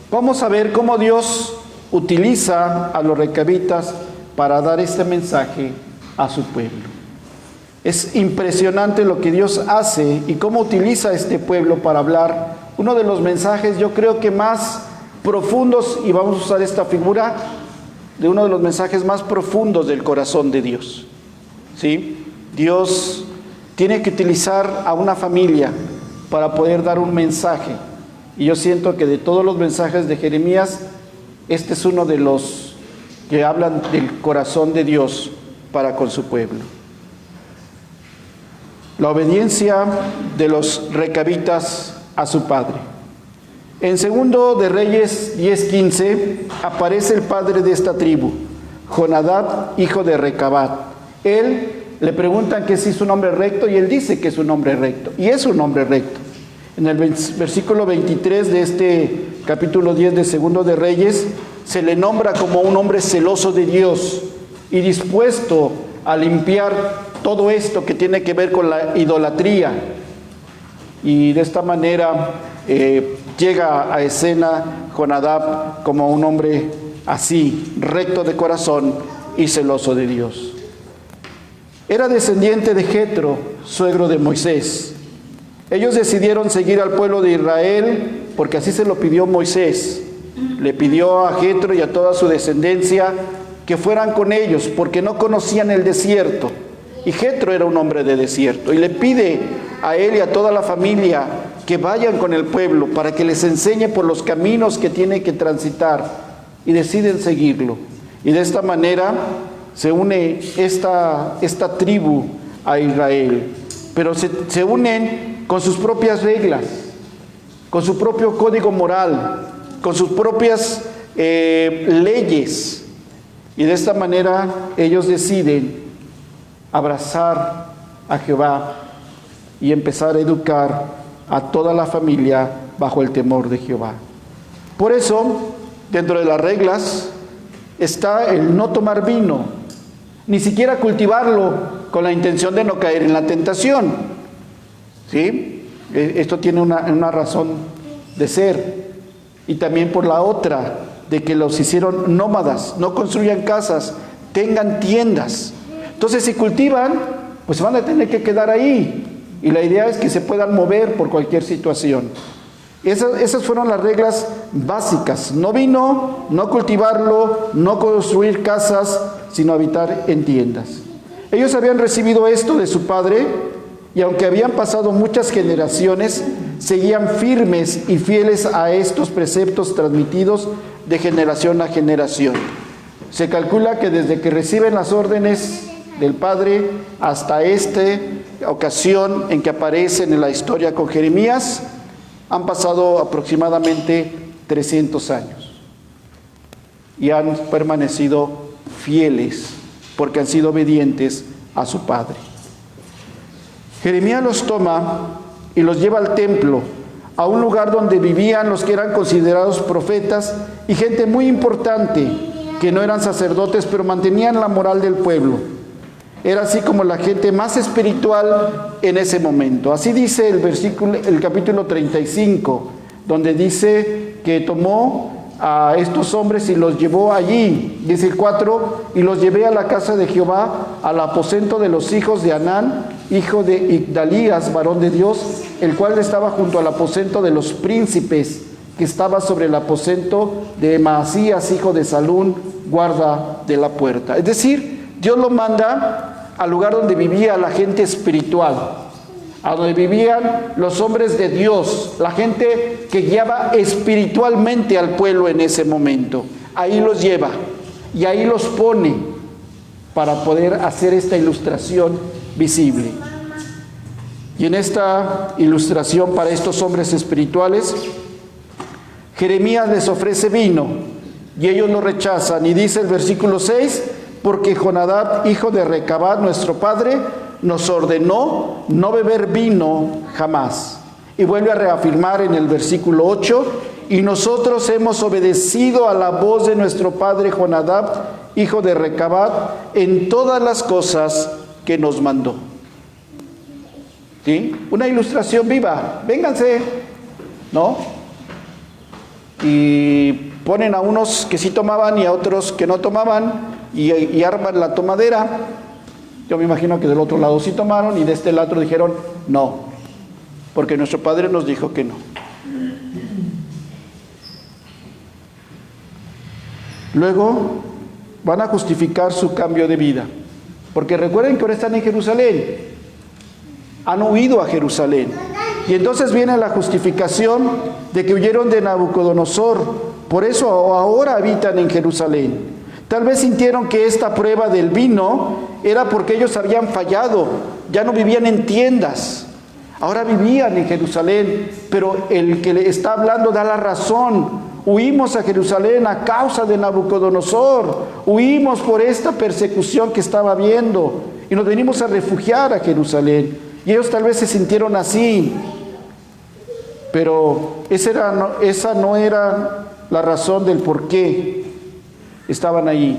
Vamos a ver cómo Dios utiliza a los recabitas para dar este mensaje a su pueblo. Es impresionante lo que Dios hace y cómo utiliza a este pueblo para hablar uno de los mensajes, yo creo que más profundos, y vamos a usar esta figura, de uno de los mensajes más profundos del corazón de Dios. ¿Sí? Dios tiene que utilizar a una familia para poder dar un mensaje. Y yo siento que de todos los mensajes de Jeremías, este es uno de los que hablan del corazón de Dios para con su pueblo. La obediencia de los recabitas a su padre. En Segundo de Reyes 10:15 aparece el padre de esta tribu, Jonadab, hijo de Recabat. Él le preguntan que si es un hombre recto y él dice que es un hombre recto, y es un hombre recto. En el versículo 23 de este capítulo 10 de Segundo de Reyes se le nombra como un hombre celoso de Dios y dispuesto a limpiar todo esto que tiene que ver con la idolatría. Y de esta manera llega a escena Jonadab como un hombre así, recto de corazón y celoso de Dios. Era descendiente de Jetro, suegro de Moisés. Ellos decidieron seguir al pueblo de Israel porque así se lo pidió Moisés. Le pidió a Jetro y a toda su descendencia que fueran con ellos porque no conocían el desierto. Y Jetro era un hombre de desierto y le pide a él y a toda la familia que vayan con el pueblo para que les enseñe por los caminos que tienen que transitar, y deciden seguirlo. Y de esta manera se une esta tribu a Israel, pero se unen con sus propias reglas, con su propio código moral, con sus propias leyes, y de esta manera ellos deciden abrazar a Jehová y empezar a educar a toda la familia bajo el temor de Jehová. Por eso, dentro de las reglas está el no tomar vino, ni siquiera cultivarlo con la intención de no caer en la tentación. ¿Sí? Esto tiene una razón de ser. Y también por la otra, de que los hicieron nómadas, no construyan casas, tengan tiendas. Entonces, si cultivan, pues van a tener que quedar ahí. Y la idea es que se puedan mover por cualquier situación. Esas fueron las reglas básicas. No vino, no cultivarlo, no construir casas, sino habitar en tiendas. Ellos habían recibido esto de su padre, y aunque habían pasado muchas generaciones, seguían firmes y fieles a estos preceptos transmitidos de generación a generación. Se calcula que desde que reciben las órdenes del padre hasta esta ocasión en que aparecen en la historia con Jeremías, han pasado aproximadamente 300 años y han permanecido fieles porque han sido obedientes a su padre. Jeremías los toma y los lleva al templo, a un lugar donde vivían los que eran considerados profetas y gente muy importante, que no eran sacerdotes, pero mantenían la moral del pueblo. Era así como la gente más espiritual en ese momento. Así dice el capítulo 35, donde dice que tomó a estos hombres y los llevó allí. Dice el 4, y los llevé a la casa de Jehová, al aposento de los hijos de Anán, hijo de Igdalías, varón de Dios, el cual estaba junto al aposento de los príncipes, que estaba sobre el aposento de Maasías, hijo de Salún, guarda de la puerta. Es decir, Dios lo manda al lugar donde vivía la gente espiritual, a donde vivían los hombres de Dios, la gente que guiaba espiritualmente al pueblo en ese momento. Ahí los lleva y ahí los pone para poder hacer esta ilustración visible. Y en esta ilustración para estos hombres espirituales, Jeremías les ofrece vino y ellos lo rechazan. Y dice el versículo 6, porque Jonadab, hijo de Recabat, nuestro padre, nos ordenó no beber vino jamás. Y vuelve a reafirmar en el versículo 8, y nosotros hemos obedecido a la voz de nuestro padre Jonadab, hijo de Recabat, en todas las cosas que nos mandó. ¿Sí? Una ilustración viva. Vénganse, ¿no? y ponen a unos que sí tomaban y a otros que no tomaban y arman la tomadera. Yo me imagino que del otro lado sí tomaron y de este lado dijeron no, porque nuestro Padre nos dijo que no. Luego van a justificar su cambio de vida, porque recuerden que ahora están en Jerusalén, han huido a Jerusalén, y entonces viene la justificación de que huyeron de Nabucodonosor, por eso ahora habitan en Jerusalén. Tal vez sintieron que esta prueba del vino era porque ellos habían fallado, ya no vivían en tiendas, ahora vivían en Jerusalén, pero el que le está hablando da la razón. Huimos a Jerusalén a causa de Nabucodonosor, huimos por esta persecución que estaba habiendo y nos venimos a refugiar a Jerusalén. Y ellos tal vez se sintieron así, pero esa no era la razón del por qué estaban allí.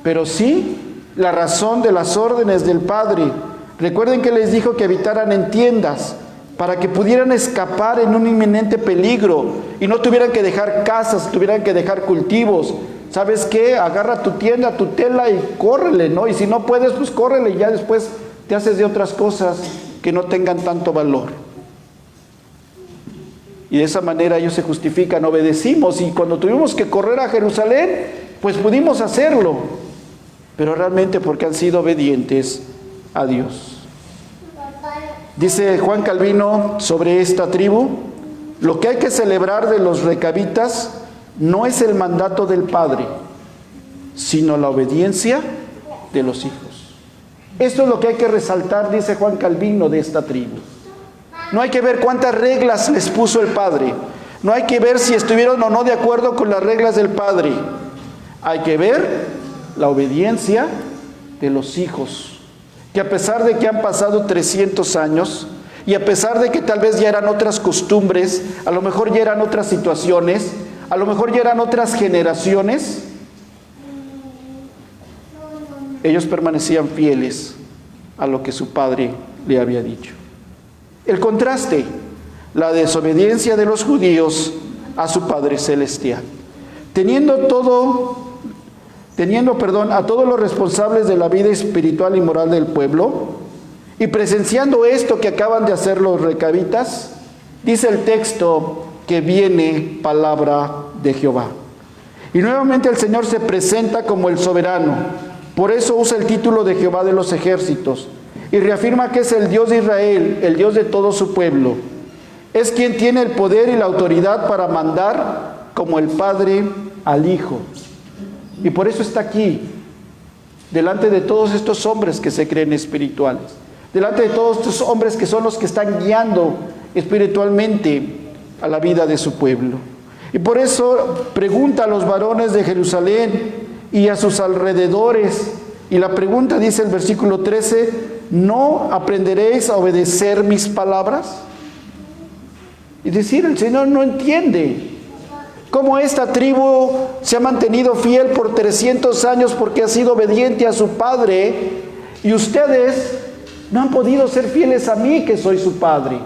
Pero sí la razón de las órdenes del Padre. Recuerden que les dijo que habitaran en tiendas, para que pudieran escapar en un inminente peligro y no tuvieran que dejar casas, tuvieran que dejar cultivos. ¿Sabes qué? Agarra tu tienda, tu tela y córrele, ¿no? Y si no puedes, pues córrele y ya después te haces de otras cosas que no tengan tanto valor. Y de esa manera ellos se justifican, obedecimos, y cuando tuvimos que correr a Jerusalén, pues pudimos hacerlo, pero realmente porque han sido obedientes a Dios. Dice Juan Calvino sobre esta tribu: lo que hay que celebrar de los recabitas no es el mandato del Padre, sino la obediencia de los hijos. Esto es lo que hay que resaltar, dice Juan Calvino, de esta tribu. No hay que ver cuántas reglas les puso el Padre, no hay que ver si estuvieron o no de acuerdo con las reglas del Padre. Hay que ver la obediencia de los hijos, que a pesar de que han pasado 300 años, y a pesar de que tal vez ya eran otras costumbres, a lo mejor ya eran otras situaciones, a lo mejor ya eran otras generaciones, ellos permanecían fieles a lo que su padre le había dicho. El contraste, la desobediencia de los judíos a su Padre Celestial. Teniendo a todos los responsables de la vida espiritual y moral del pueblo, y presenciando esto que acaban de hacer los recabitas, dice el texto que viene palabra de Jehová. Y nuevamente el Señor se presenta como el soberano, por eso usa el título de Jehová de los ejércitos, y reafirma que es el Dios de Israel, el Dios de todo su pueblo. Es quien tiene el poder y la autoridad para mandar como el Padre al Hijo. Y por eso está aquí, delante de todos estos hombres que se creen espirituales, delante de todos estos hombres que son los que están guiando espiritualmente a la vida de su pueblo. Y por eso pregunta a los varones de Jerusalén y a sus alrededores, y la pregunta dice el versículo 13: ¿no aprenderéis a obedecer mis palabras? Es decir, el Señor no entiende cómo esta tribu se ha mantenido fiel por 300 años porque ha sido obediente a su Padre, y ustedes no han podido ser fieles a mí, que soy su Padre.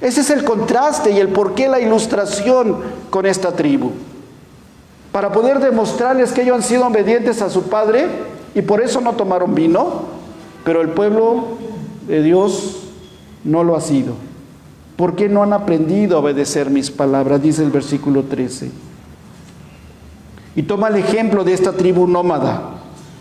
Ese es el contraste y el porqué, la ilustración con esta tribu, para poder demostrarles que ellos han sido obedientes a su Padre y por eso no tomaron vino, pero el pueblo de Dios no lo ha sido. ¿Por qué no han aprendido a obedecer mis palabras? Dice el versículo 13. Y toma el ejemplo de esta tribu nómada,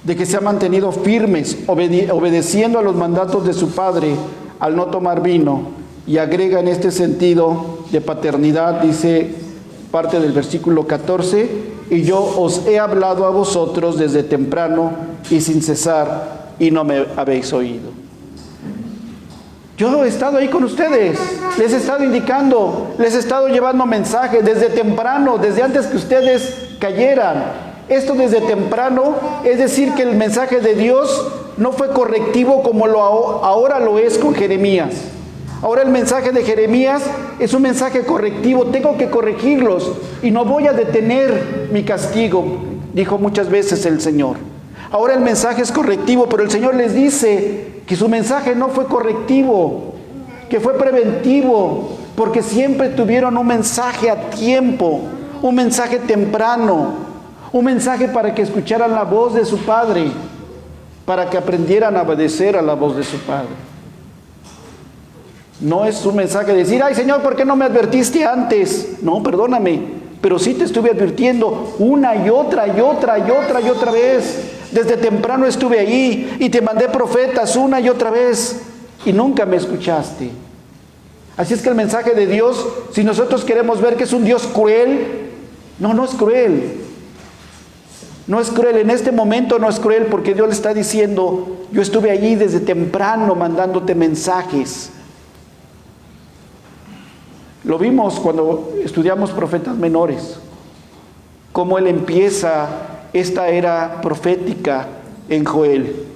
de que se ha mantenido firmes, obedeciendo a los mandatos de su padre al no tomar vino, y agrega en este sentido de paternidad, dice parte del versículo 14: y yo os he hablado a vosotros desde temprano y sin cesar, y no me habéis oído. Yo he estado ahí con ustedes, les he estado indicando, les he estado llevando mensajes desde temprano, desde antes que ustedes cayeran. Esto desde temprano, es decir, que el mensaje de Dios no fue correctivo como ahora lo es con Jeremías. Ahora el mensaje de Jeremías es un mensaje correctivo, tengo que corregirlos y no voy a detener mi castigo, dijo muchas veces el Señor. Ahora el mensaje es correctivo, pero el Señor les dice que su mensaje no fue correctivo, que fue preventivo, porque siempre tuvieron un mensaje a tiempo, un mensaje temprano, un mensaje para que escucharan la voz de su Padre, para que aprendieran a obedecer a la voz de su Padre. No es un mensaje de decir, ay Señor, ¿por qué no me advertiste antes? No, perdóname, pero sí te estuve advirtiendo una y otra y otra y otra y otra vez. Desde temprano estuve ahí y te mandé profetas una y otra vez y nunca me escuchaste. Así es que el mensaje de Dios, si nosotros queremos ver que es un Dios cruel, no es cruel. No es cruel, en este momento no es cruel, porque Dios le está diciendo, yo estuve allí desde temprano mandándote mensajes. Lo vimos cuando estudiamos profetas menores, cómo él empieza esta era profética en Joel.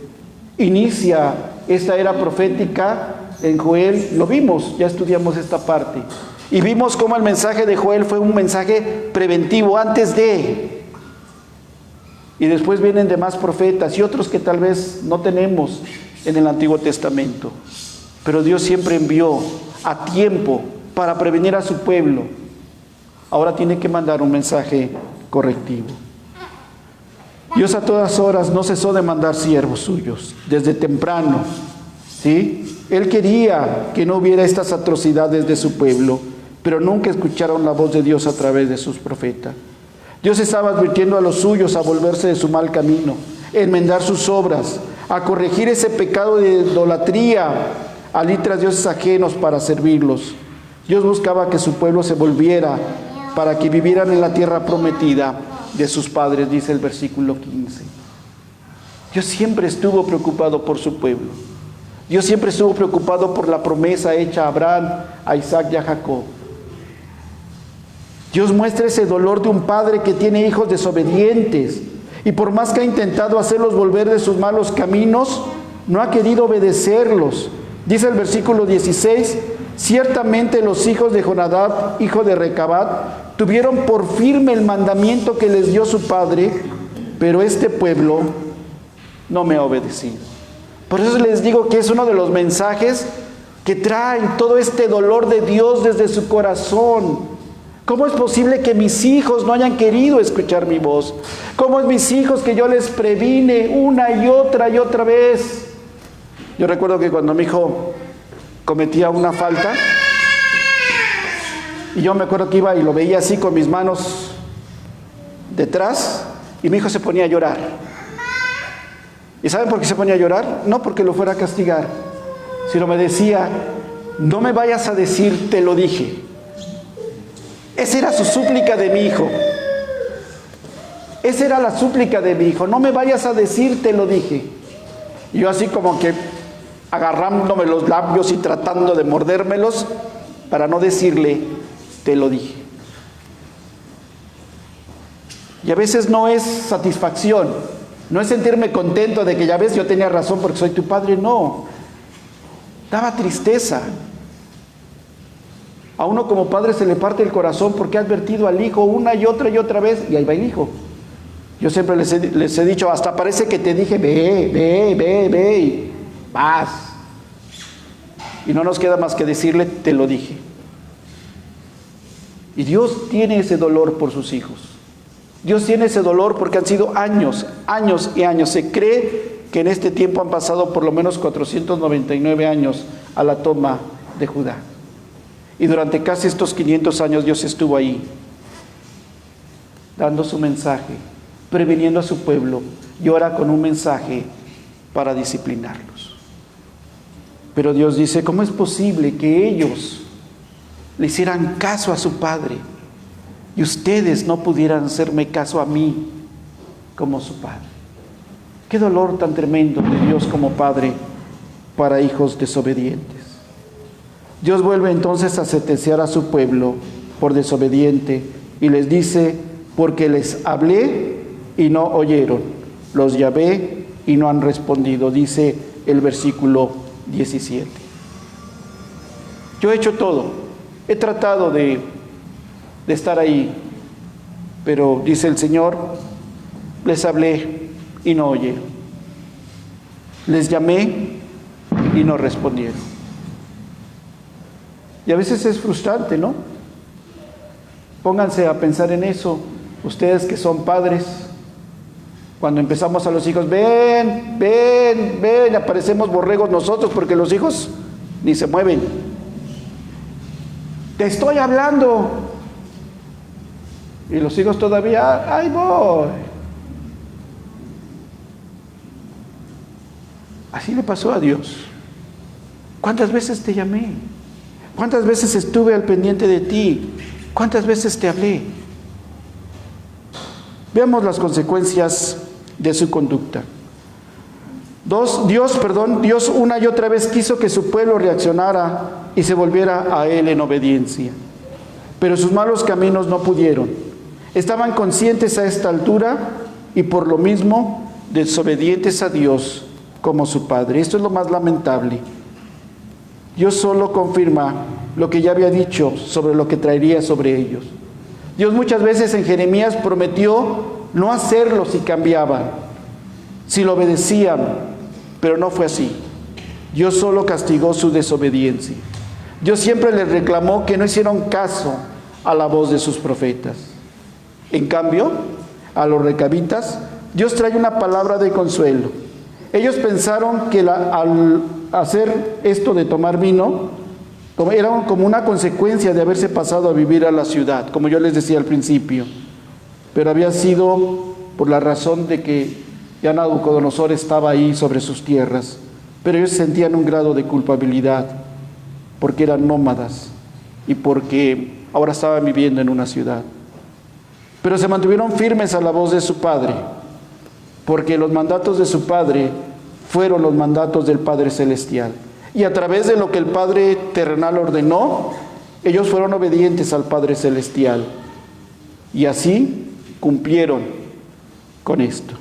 Inicia esta era profética en Joel, lo vimos, ya estudiamos esta parte. Y vimos cómo el mensaje de Joel fue un mensaje preventivo antes de. Y después vienen demás profetas y otros que tal vez no tenemos en el Antiguo Testamento. Pero Dios siempre envió a tiempo para prevenir a su pueblo. Ahora tiene que mandar un mensaje correctivo. Dios a todas horas no cesó de mandar siervos suyos, desde temprano, ¿sí? Él quería que no hubiera estas atrocidades de su pueblo, pero nunca escucharon la voz de Dios a través de sus profetas. Dios estaba advirtiendo a los suyos a volverse de su mal camino, a enmendar sus obras, a corregir ese pecado de idolatría, a litras dioses ajenos para servirlos. Dios buscaba que su pueblo se volviera para que vivieran en la tierra prometida de sus padres, dice el versículo 15. Dios siempre estuvo preocupado por su pueblo. Dios siempre estuvo preocupado por la promesa hecha a Abraham, a Isaac y a Jacob. Dios muestra ese dolor de un padre que tiene hijos desobedientes y por más que ha intentado hacerlos volver de sus malos caminos, no ha querido obedecerlos. Dice el versículo 16, ciertamente los hijos de Jonadab, hijo de Recabat, tuvieron por firme el mandamiento que les dio su padre, pero este pueblo no me ha obedecido. Por eso les digo que es uno de los mensajes que traen todo este dolor de Dios desde su corazón. ¿Cómo es posible que mis hijos no hayan querido escuchar mi voz? ¿Cómo es mis hijos que yo les previne una y otra vez? Yo recuerdo que cuando mi hijo cometía una falta, y yo me acuerdo que iba y lo veía así con mis manos detrás, y mi hijo se ponía a llorar. ¿Y saben por qué se ponía a llorar? No porque lo fuera a castigar, sino me decía, no me vayas a decir, te lo dije. Esa era su súplica de mi hijo. Esa era la súplica de mi hijo. No me vayas a decir, te lo dije. Y yo así como que agarrándome los labios y tratando de mordérmelos para no decirle, te lo dije. Y a veces no es satisfacción, no es sentirme contento de que ya ves, yo tenía razón porque soy tu padre, no. Daba tristeza. A uno como padre se le parte el corazón porque ha advertido al hijo una y otra vez, y ahí va el hijo. Yo siempre les he dicho, hasta parece que te dije, ve, y vas. Y no nos queda más que decirle, te lo dije. Y Dios tiene ese dolor por sus hijos. Dios tiene ese dolor porque han sido años y años. Se cree que en este tiempo han pasado por lo menos 499 años a la toma de Judá. Y durante casi estos 500 años Dios estuvo ahí, dando su mensaje, previniendo a su pueblo, y ahora con un mensaje para disciplinarlos. Pero Dios dice, ¿cómo es posible que ellos le hicieran caso a su padre y ustedes no pudieran hacerme caso a mí como su padre? Qué dolor tan tremendo de Dios como padre para hijos desobedientes. Dios vuelve entonces a sentenciar a su pueblo por desobediente y les dice, porque les hablé y no oyeron, los llamé y no han respondido, dice el versículo 17. Yo he hecho todo, he tratado de estar ahí, pero dice el Señor, les hablé y no oyeron, les llamé y no respondieron. Y a veces es frustrante, ¿no? Pónganse a pensar en eso, ustedes que son padres. Cuando empezamos a los hijos, ven, ven, ven, aparecemos borregos nosotros porque los hijos ni se mueven. Te estoy hablando. Y los hijos todavía, ahí voy. Así le pasó a Dios. ¿Cuántas veces te llamé? ¿Cuántas veces estuve al pendiente de ti? ¿Cuántas veces te hablé? Veamos las consecuencias de su conducta. Dios una y otra vez quiso que su pueblo reaccionara y se volviera a Él en obediencia. Pero sus malos caminos no pudieron. Estaban conscientes a esta altura y por lo mismo desobedientes a Dios como su Padre. Esto es lo más lamentable. Dios solo confirma lo que ya había dicho sobre lo que traería sobre ellos. Dios muchas veces en Jeremías prometió no hacerlo si cambiaban, si lo obedecían, pero no fue así. Dios solo castigó su desobediencia. Dios siempre les reclamó que no hicieron caso a la voz de sus profetas. En cambio, a los recabitas, Dios trae una palabra de consuelo. Ellos pensaron que al hacer esto de tomar vino, era como una consecuencia de haberse pasado a vivir a la ciudad, como yo les decía al principio. Pero había sido por la razón de que ya Nabucodonosor estaba ahí sobre sus tierras. Pero ellos sentían un grado de culpabilidad, porque eran nómadas y porque ahora estaban viviendo en una ciudad. Pero se mantuvieron firmes a la voz de su Padre, porque los mandatos de su Padre fueron los mandatos del Padre Celestial. Y a través de lo que el Padre terrenal ordenó, ellos fueron obedientes al Padre Celestial. Y así cumplieron con esto.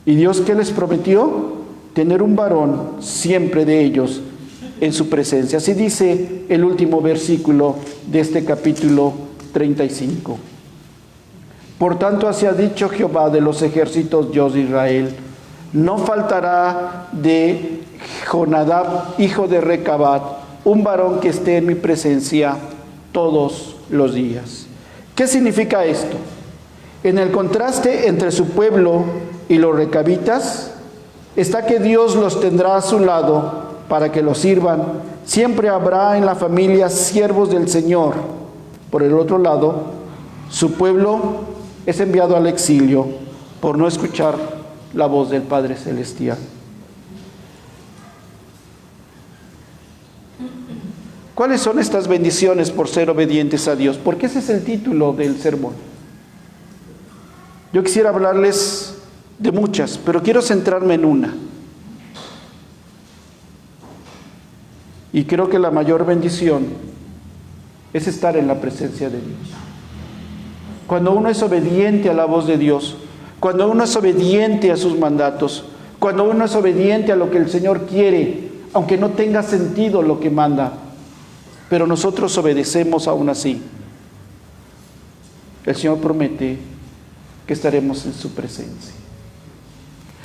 ¿Y Dios qué les prometió? Tener un varón siempre de ellos en su presencia. Así dice el último versículo de este capítulo 35. Por tanto, así ha dicho Jehová de los ejércitos, Dios de Israel: no faltará de Jonadab, hijo de Recabat, un varón que esté en mi presencia todos los días. ¿Qué significa esto? En el contraste entre su pueblo y los recabitas está que Dios los tendrá a su lado para que los sirvan. Siempre habrá en la familia siervos del Señor. Por el otro lado, su pueblo es enviado al exilio por no escuchar la voz del Padre Celestial. ¿Cuáles son estas bendiciones por ser obedientes a Dios? Porque ese es el título del sermón. Yo quisiera hablarles de muchas, pero quiero centrarme en una. Y creo que la mayor bendición es estar en la presencia de Dios. Cuando uno es obediente a la voz de Dios, cuando uno es obediente a sus mandatos, cuando uno es obediente a lo que el Señor quiere, aunque no tenga sentido lo que manda, pero nosotros obedecemos aún así, el Señor promete que estaremos en su presencia.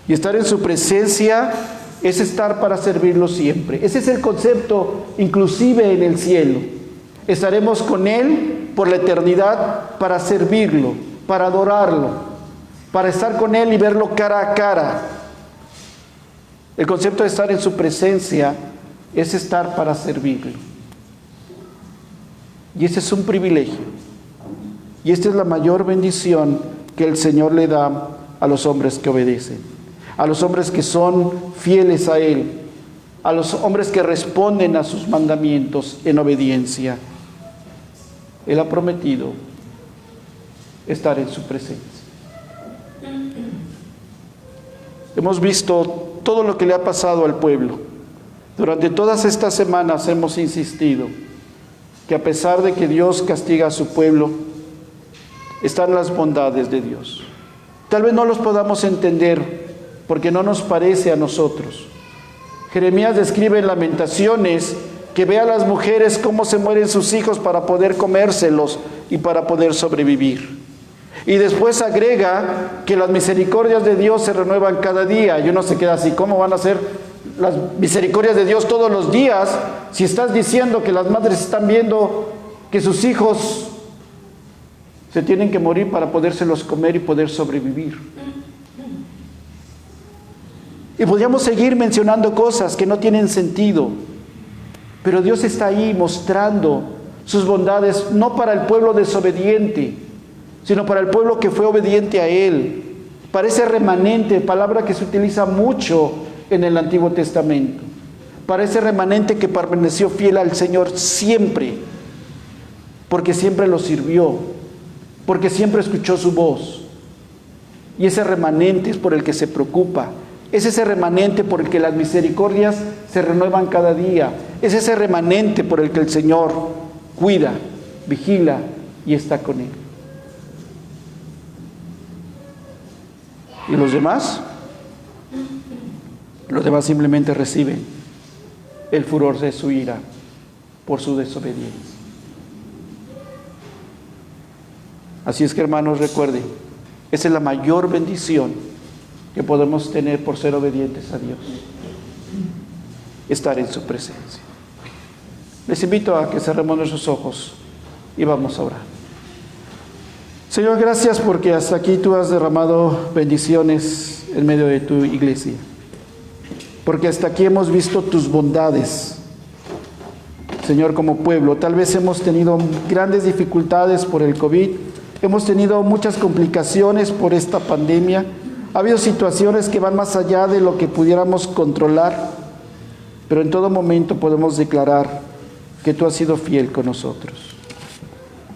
Y estar en su presencia es estar para servirlo siempre. Ese es el concepto, inclusive en el cielo. Estaremos con Él por la eternidad para servirlo, para adorarlo, para estar con Él y verlo cara a cara. El concepto de estar en su presencia es estar para servirlo. Y ese es un privilegio. Y esta es la mayor bendición que el Señor le da a los hombres que obedecen, a los hombres que son fieles a Él, a los hombres que responden a sus mandamientos en obediencia. Él ha prometido estar en su presencia. Hemos visto todo lo que le ha pasado al pueblo. Durante todas estas semanas hemos insistido que a pesar de que Dios castiga a su pueblo, están las bondades de Dios. Tal vez no los podamos entender porque no nos parece a nosotros. Jeremías describe en Lamentaciones que ve a las mujeres cómo se mueren sus hijos para poder comérselos y para poder sobrevivir. Y después agrega que las misericordias de Dios se renuevan cada día. Y uno se queda así, ¿cómo van a ser las misericordias de Dios todos los días si estás diciendo que las madres están viendo que sus hijos se tienen que morir para podérselos comer y poder sobrevivir? Y podríamos seguir mencionando cosas que no tienen sentido, pero Dios está ahí mostrando sus bondades, no para el pueblo desobediente, sino para el pueblo que fue obediente a Él, para ese remanente, palabra que se utiliza mucho en el Antiguo Testamento, para ese remanente que permaneció fiel al Señor siempre, porque siempre lo sirvió, porque siempre escuchó su voz. Y ese remanente es por el que se preocupa, es ese remanente por el que las misericordias se renuevan cada día, es ese remanente por el que el Señor cuida, vigila y está con él. ¿Y los demás? Los demás simplemente reciben el furor de su ira por su desobediencia. Así es que, hermanos, recuerden, esa es la mayor bendición que podemos tener por ser obedientes a Dios, estar en su presencia. Les invito a que cerremos nuestros ojos y vamos a orar. Señor, gracias porque hasta aquí tú has derramado bendiciones en medio de tu iglesia, porque hasta aquí hemos visto tus bondades, Señor, como pueblo. Tal vez hemos tenido grandes dificultades por el COVID, hemos tenido muchas complicaciones por esta pandemia, ha habido situaciones que van más allá de lo que pudiéramos controlar, pero en todo momento podemos declarar que tú has sido fiel con nosotros.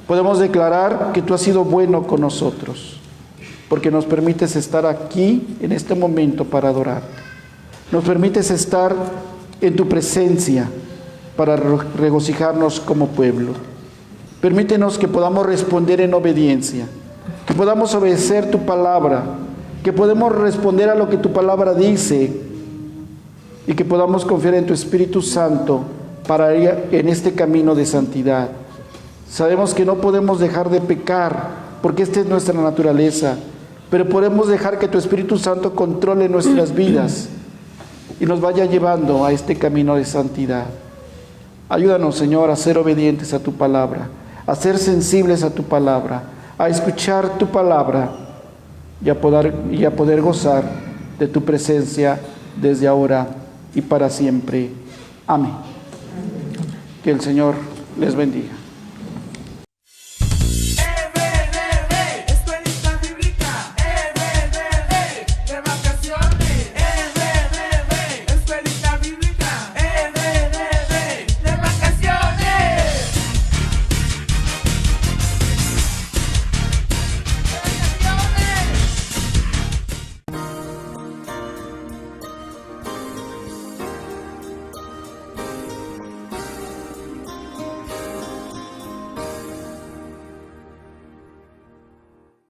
Podemos declarar que tú has sido bueno con nosotros, porque nos permites estar aquí en este momento para adorarte. Nos permites estar en tu presencia para regocijarnos como pueblo. Permítenos que podamos responder en obediencia, que podamos obedecer tu palabra, que podamos responder a lo que tu palabra dice y que podamos confiar en tu Espíritu Santo para ir en este camino de santidad. Sabemos que no podemos dejar de pecar porque esta es nuestra naturaleza, pero podemos dejar que tu Espíritu Santo controle nuestras vidas y nos vaya llevando a este camino de santidad. Ayúdanos, Señor, a ser obedientes a tu palabra, a ser sensibles a tu palabra, a escuchar tu palabra y a poder gozar de tu presencia desde ahora y para siempre. Amén. Que el Señor les bendiga.